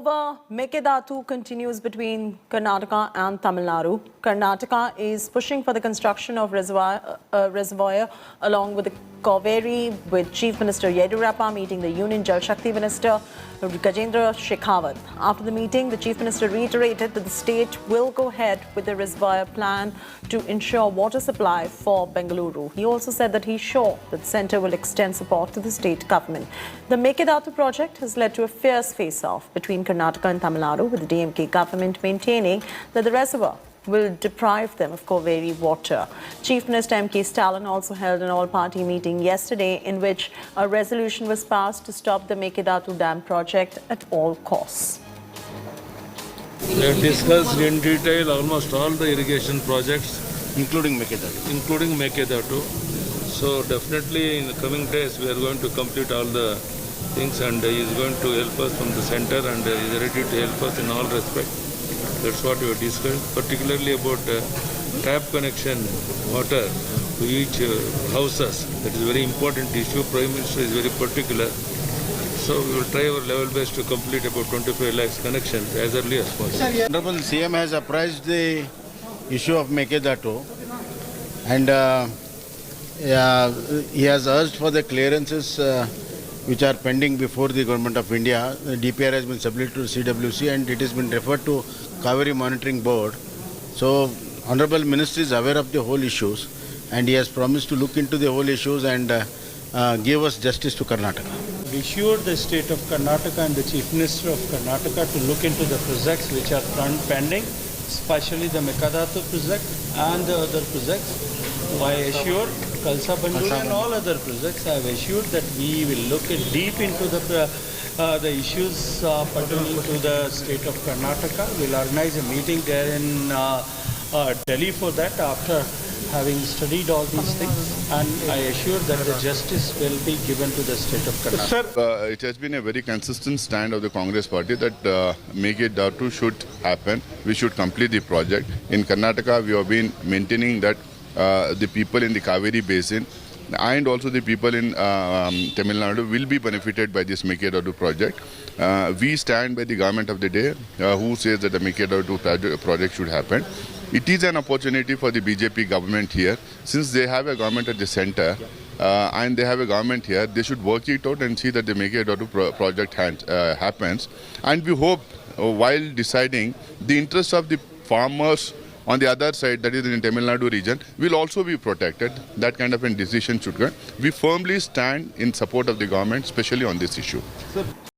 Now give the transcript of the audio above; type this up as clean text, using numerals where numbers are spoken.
Mekedatu continues between Karnataka and Tamil Nadu. Karnataka is pushing for the construction of reservoir along with the Cauvery, with Chief Minister Yediyurappa meeting the Union Jal Shakti Minister Gajendra Shekhawat. After the meeting, the Chief Minister reiterated that the state will go ahead with the reservoir plan to ensure water supply for Bengaluru. He also said that he's sure that the centre will extend support to the state government. The Mekedatu project has led to a fierce face-off between Karnataka and Tamil Nadu, with the DMK government maintaining that the reservoir will deprive them of Cauvery water. Chief Minister M.K. Stalin also held an all-party meeting yesterday in which a resolution was passed to stop the Mekedatu Dam project at all costs. We have discussed in detail almost all the irrigation projects, including Mekedatu. So definitely in the coming days we are going to complete all the things, and he is going to help us from the center, and he is ready to help us in all respects. That's what we have discussed, particularly about tap connection water to each houses. That is a very important issue. Prime Minister is very particular. So we will try our level best to complete about 25 lakhs connections as early as possible. Honorable CM has apprised the issue of Mekedatu, and he has urged for the clearances which are pending before the Government of India. The DPR has been submitted to CWC and it has been referred to Cauvery Monitoring Board. So Honorable Minister is aware of the whole issues, and he has promised to look into the whole issues and give us justice to Karnataka. We assured the state of Karnataka and the Chief Minister of Karnataka to look into the projects which are pending, especially the Mekedatu project and the other projects. I assured Kalsa Banduri and all other projects, I have assured that we will look deep into the issues pertaining to the state of Karnataka. We will organize a meeting there in Delhi for that after having studied all these things, and I assure that the justice will be given to the state of Karnataka. It has been a very consistent stand of the Congress party that Mekedatu should happen. We should complete the project. In Karnataka, we have been maintaining that the people in the Cauvery Basin and also the people in Tamil Nadu will be benefited by this Mekedatu project. We stand by the government of the day who says that the Mekedatu project should happen. It is an opportunity for the BJP government here. Since they have a government at the center and they have a government here, they should work it out and see that the Mekedatu project happens. And we hope while deciding, the interests of the farmers on the other side, that is in Tamil Nadu region, will also be protected. That kind of a decision should go. We firmly stand in support of the government, especially on this issue.